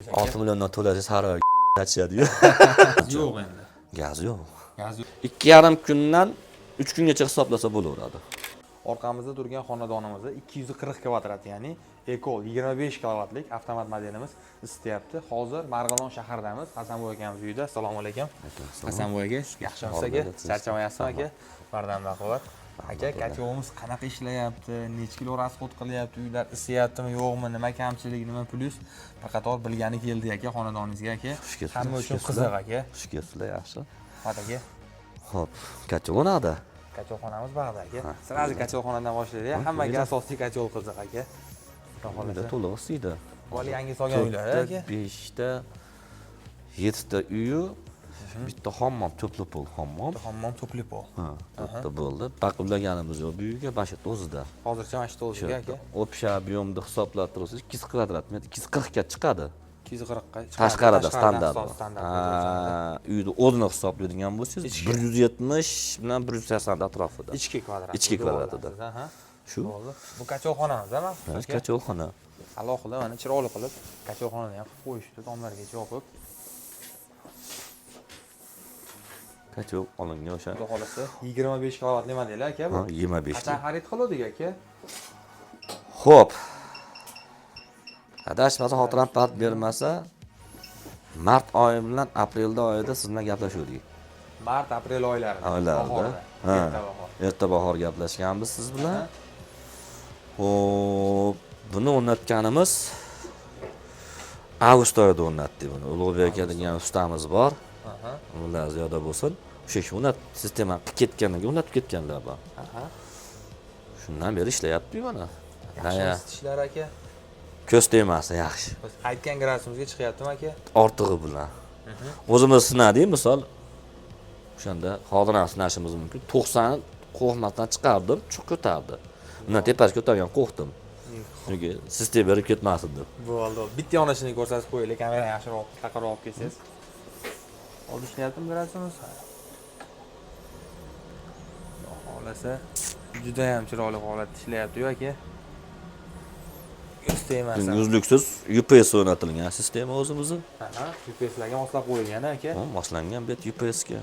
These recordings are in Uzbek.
6 milliondan to'lasa sari achishadi-yu. Yo'q endi. Gaz yo'q. Gaz yo'q. 2,5 kundan 3 kungacha hisoblasa bo'laveradi. Orqamizda turgan xonadonimizda 240 kvadrat, ya'ni Ekol 25 kWlik avtomat modelimiz isityapti. Hozir Marg'ilon shahridamiz. Hasanboy akamiz uyida. Assalomu alaykum. Hasanboy aka, yaxshimisiz aka? Charchamayapsizmi aka? Bardam baquvvat. Aka, kachog'imiz qanaqa ishlayapti? Necha kilo rasxod qilyapti? Uylar isiyaptimi, yo'qmi? Nima kamchilik, nima plyus? Faqator bilgani keldi aka xonadoningizga aka. Hamma uchun qiziq aka. Xush kelibsizlar, yaxshi. Hop aka. Xo'p, kachog'on haqida. Kachog'xonamiz bag'da aka. Sirazi kachog'xonadan boshlaylik. Hammaga asosiy kachog' qiziq aka. Xudo to'liq istaydi. Hali yangi solgan uylar aka. 5 ta 7 ta uyi, bitta hammom, to'pli pol hammom. Hammom to'pli pol. Ha, to'pda bo'ldi. Baqulaganimiz yo'q, bu uyga mana shu o'zida. Hozircha mana shu o'ziga aka. Общий объемni hisoblab tursangiz 200 kvadrat metr 240 ga chiqadi. 240 ga chiqadi. Tashqarida standart. Uyni o'zini hisoblaydigan bo'lsangiz 170 bilan 180 atrofida. Ichki kvadrat. Ichki kvadratida. Shu. Bu kachog'xonamiz, Ha, kachog'xona. Alohida mana chiroyli qilib kachog'xonani ham qilib qo'yishdi, tomlarga yopib. Kachog' olingan o'sha. Xudo xolasa 25 kWli model aka bu. Ha, 25. Qachon xarid qildik aka? Xo'p. Adashmasa xotiram past bermasa, mart oyi bilan aprelda oyida siz bilan gaplashuvdik. Mart, aprel oylarida. Oylarida. Ha. Erta bahor gaplashganmiz siz bilan. Xo'p, buni o'rnatganimiz avgust oyida o'rnatdik buni. Ulug'bek aka degan ustamiz bor. Ular ziyoda bo'lsin. O'sha o'rnat sistema qilib ketganiga o'rnatib ketganlar bor. Shundan beri ishlayapti mana. Yaxshi ishlar aka. Ko'z tegmasa yaxshi. Biz aytgan grasimizga chiqyaptimi aka? Ortig'i bilan. O'zimiz sinadik, misol o'shanda hozir ham sinashimiz mumkin. 90 qo'rqmasdan chiqardim, chuq ko'tardi. Undan tepasiga ko'targan qo'rqdim. Chunki sistem berib ketmasin deb. Bo'ldi. Bitta yonishini ko'rsatib qo'yaylik, kamera yaxshiroq, taqarroq olib kelsangiz. Hozir ishlayaptimi grasimiz? Xolasa juda ham chiroyli holatda ishlayapti-ku aka. Ko'z tegmasin. Uzluksiz UPS o'rnatilgan sistema o'zimizning. UPSlarga moslab qo'yilgan aka. Moslangan bet UPS ga.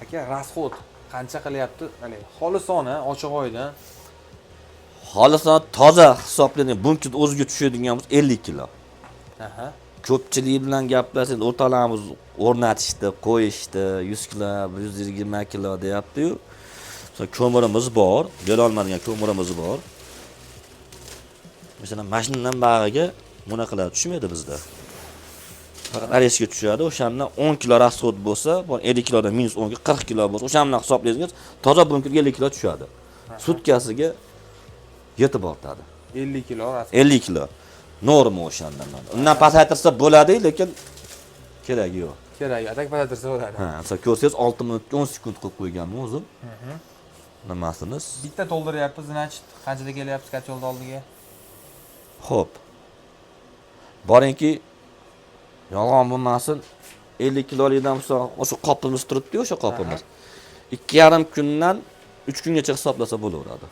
Aka, rasxod qancha qilyapti? Mana xolisona ochiq oydan. Xolisona toza hisoblangan, bunki o'ziga tushadigan 50 kilo. Ko'pchilik bilan gaplashib, o'rtalarimiz o'rnatishdi, qo'yishdi, 100 kilo, 120 kilo deyapti-yu. Ko'mirimiz bor, bera olmagan ko'mirimiz bor. Masalan, mashinadan bag'iga bunaqalar tushmaydi bizda. Faqat areshga tushadi. O'shandan 10 kilo rasxod bo'lsa, bu 50 kilodan minus 10 ga 40 kilo bo'lsa, o'shandan hisoblaysiz, toza bunkiga 50 kilo tushadi. Sutkasiga yetib ortadi. 50 kilo rasxod. 50 kilo. Norma o'shandan. Undan pasaytirsa bo'ladi, lekin keragi yo'q. Keragi, atak pasaytirsa bo'ladi. Ha, masalan, ko'rsangiz 6 minutga 10 sekund qilib qo'yganman o'zim. Nimasiniz? Bitta to'ldiryapmiz, значит, qanchada kelyapti kachog'ni oldiga? Xo'p. Boringki, yolg'on bo'lmasin, 50 kilolikdan o'sha qopimiz turibdi, o'sha qopimiz. 2,5 kundan 3 kungacha hisoblasa bo'laveradi.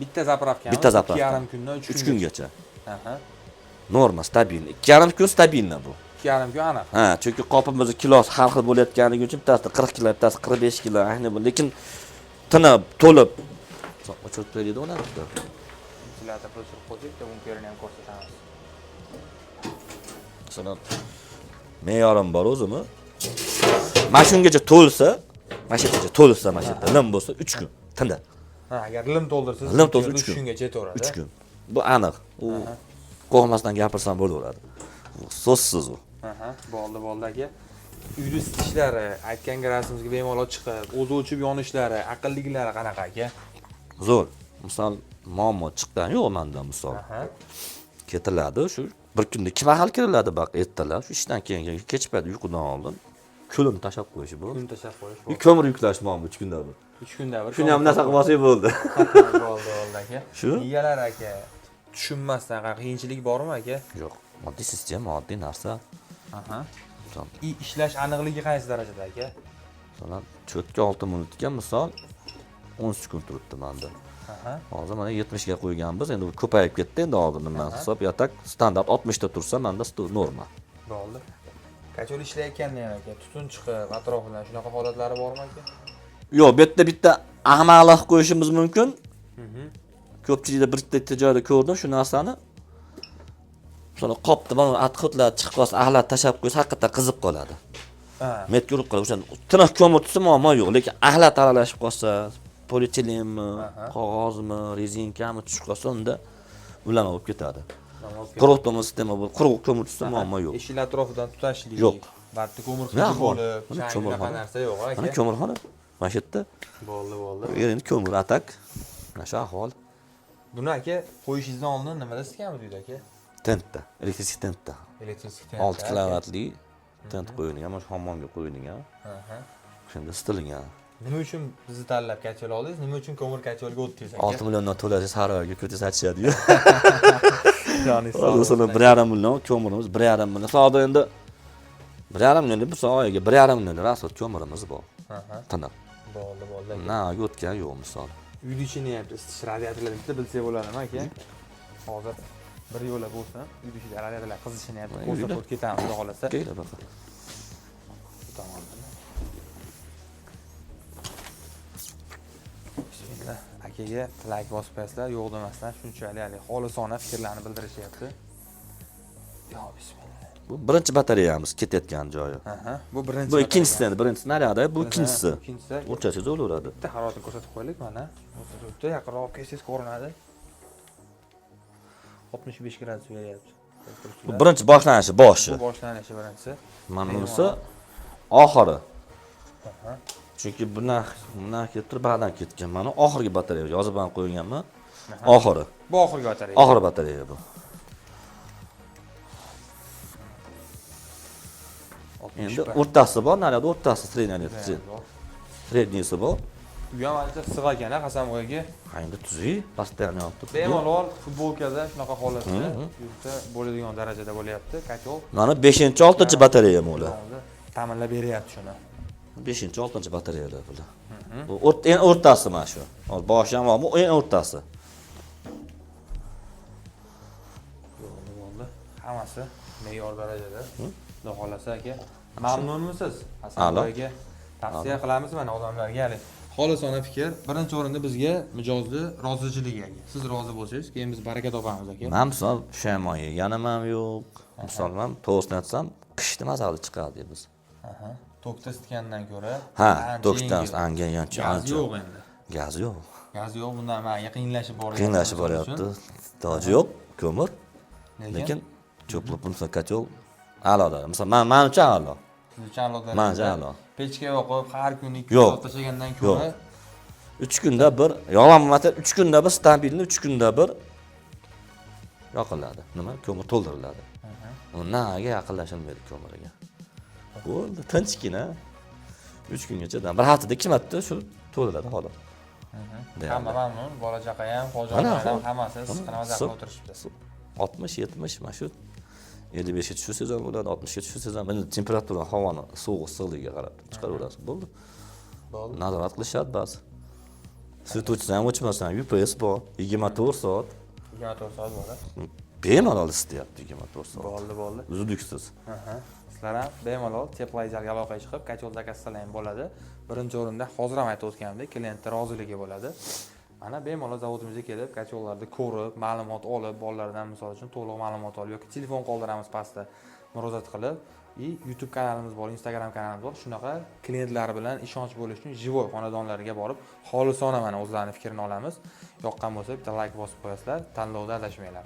Bitta zapravkami? Bitta zapravka. 2,5 kundan 3 kungacha. Aha. Norma, stabilniy. 2,5 kun stabilniy bu. 2,5 kun aniq. Ha, chunki qopimiz kilosi har xil bo'layotganligi uchun bittasida 40 kilo, bittasi 45 kilo, ayni bu. Lekin tinib, to'lib o'chirib qo'yadi ular. Ventilator o'chirib qo'ydik, buni ko'rini ham ko'rsatamiz. Masalan, me'yorim bor o'zimni. Mashinaga to'lsa, mashinaga to'lsa, mashina lim bo'lsa 3 kun. Tinda. Ha, agar lim to'ldirsangiz, lim to'ldirsa 3 kungacha yetaveradi. 3 kun. Bu aniq. U qo'rqmasdan gapirsam bo'laveradi. So'zsiz u. Bo'ldi aka. Uyni isitishlari, aytgan grasimizga bemalol chiqib, o'zi o'chib yonishlari, aqlliklari qanaqa aka? Zo'r. Misol, muammo chiqqan yo'q mendan misol. Ketiladi, shu bir kunda 2 mahal kiriladi baq ertalab, shu ishdan keyin kech payt uyqudan oldin ko'lni tashab qo'yish bu. Ko'lni tashab qo'yish bu. Ko'mir yuklash muammo 3 kunda bir. 3 kunda bir. Shuni ham narsa qilib olsak bo'ldi. Bo'ldi aka. Shu? Egalar aka, tushunmasdan qiyinchilik bormi aka? Yo'q, moddiy sistema, oddiy narsa. Ishlash aniqligi qaysi darajada aka? Masalan, 4-6 minutga misol 10 sekund turibdi menda. Hozir mana 70 ga qo'yganmiz. Endi ko'payib ketdi endi oldin men hisob yatak standart 60 ta tursa menda norma. Bo'ldi. Qachon ishlayotganda ham aka, tutun chiqib, atrofidan shunaqa holatlari bormi aka? Yo'q, bu yerda bitta ahmoqlik qo'yishimiz mumkin. Ko'pchilikda bitta joyda ko'rdim shu narsani. Sonra qopdi, mana atxotlar chiqib qolsa, axlat tashab qo'ysa, haqiqatan qizib qoladi. Ha. Metga urib qoladi. O'sha tiniq ko'mir tutsa muammo yo'q, lekin axlat aralashib qolsa, polietilenmi, qog'ozmi, rezinkami tushib qolsa, unda ulama bo'lib ketadi. Quruq to'mir sistema bu, quruq ko'mir tutsa muammo yo'q. Eshik atrofidan tutashlik. Yo'q. Barcha ko'mir hidi bo'lib, shunaqa narsa yo'q aka. Mana ko'mirxona. Mana shu yerda. Bo'ldi. Endi ko'mir atak. Mana shu ahvol. Buni aka qo'yishingizdan oldin nimada isitganmiz uyda aka? Tentda, elektrik tentda. Elektrik 6 kilovatli tent qo'yilgan, mana shu hammomga qo'yilgan. Shunda isitilgan. Nima uchun bizni tanlab kachol oldingiz? Nima uchun ko'mir kacholga o'tdingiz aka? 6 milliondan to'lasiz har oyga ko'cha sachishadi-yu. Ya'ni O'zini 1,5 million ko'mirimiz 1,5 million. Savdo endi 1,5 million deb bu oyga 1,5 million rasot ko'mirimiz bor. Tiniq. Bo'ldi. Na, o'tgan yo'q misol. Uyni ichini ham isitish radiatorlarini bitta bilsak bo'ladimi aka? Hozir bir yo'la bo'lsa, uyni ichida radiatorlar qizishini ham ko'rsatib ketamiz, xudo xolasa. Keyla baqa. Bismillah. Akaga like bosib qo'yasizlar, yo'q demasdan shunchalik xolisona fikrlarni bildirishyapti. Yo, bismillah. Bu birinchi batareyamiz ketayotgan joyi. Bu birinchi. Bu ikkinchisi endi, birinchisi naryada, bu ikkinchisi. Ikkinchisi. O'rtasiga o'laveradi. Bitta haroratini ko'rsatib qo'yaylik mana. O'ta yaqinroq olib kelsangiz ko'rinadi. 65 gradus beryapti. Bu birinchi boshlanishi, boshi. Bu boshlanishi birinchisi. Mana bunisi oxiri. Chunki bundan keltirib ba'dan ketgan. Mana oxirgi batareya yozib ham qo'yganman. Oxiri. Bu oxirgi batareya. Oxirgi batareya bu. Endi o'rtasi bor, narada o'rtasi sredniysi bor. Bu ham ancha sig'ig ekan, Hasanboyga. Ha, endi tuzi, postoyanno olib turibdi. Bemalol futbolkada shunaqa holatda yursa bo'ladigan darajada bo'lyapti. Kachol. Mana 5-6 batareya mo'la. Ta'minlab beryapti shuni. 5-6 batareyalar bular. Bu eng o'rtasi mana shu. Hozir boshi ham bor, bu eng o'rtasi. Bo'ldi. Hammasi me'yor darajada. Xudo xolasa aka. Mamnunmisiz? Hasanboyga tavsiya qilamiz mana odamlarga, ya'ni xolisona fikr. Birinchi o'rinda bizga mijozni roziligi aka. Siz rozi bo'lsangiz, keyin biz baraka topamiz aka. Men misol pushaymon yeganim ham yo'q. Misol men to'g'risini aytsam, qishda mazali chiqadi biz. Tokda isitgandan ko'ra, Ha, tokdan angan yancha. Gaz yo'q endi. Gaz yo'q. Gaz yo'q, bundan menga qiyinlashib boryapti. Qiyinlashib boryapti. Toji yo'q, ko'mir. Lekin cho'plab bunisi kachol a'loda. Misol men uchun a'lo. Siz uchun a'loda. Men uchun a'lo. Pechka yoqib, har kuni 2 Yo'q. soat tashagandan ko'ra 3 kunda bir, yomon bo'lmasa 3 kunda bir stabilni 3 kunda bir yoqiladi. Nima? Ko'mir to'ldiriladi. Unga yaqinlashilmaydi ko'miriga. Bo'ldi, tinchgina 3 kungacha, bir haftada 2 marta shu to'ldiradi xolos. Hamma mamnun, bola chaqa ham, xo'jayinlar ham hammasi siqinamaz qilib o'tirishibdi. 60-70 mana shu 55 ga tushish sezon bo'ladi, 60 ga tushish sezon. Endi temperatura havoni sovuq-issiqligiga qarab chiqaraverasiz. Bo'ldi. Nazorat qilishadi ba'zi. Sut o'chsan, o'chmasan, UPS bor, 24 soat. 24 soat bo'ladi. Bemalol isityapti 24 soat. Bo'ldi. Uzluksiz. Sizlar ham bemalol teplajlarga aloqaga chiqib, kachol zakazsalar ham bo'ladi. Birinchi o'rinda hozir ham aytib o'tganimdek, klientning roziligi bo'ladi. Mana bemalol zavodimizga kelib, kachollarni ko'rib, ma'lumot olib, bolalardan misol uchun to'liq ma'lumot olib yoki telefon qoldiramiz pastda murojaat qilib, YouTube kanalimiz bor, Instagram kanalimiz bor. Shunaqa klientlar bilan ishonch bo'lish uchun живой xonadonlarga borib, xolisona mana o'zlarining fikrini olamiz. Yoqqan bo'lsa bitta like bosib qo'yasizlar, tanlovda adashmanglar.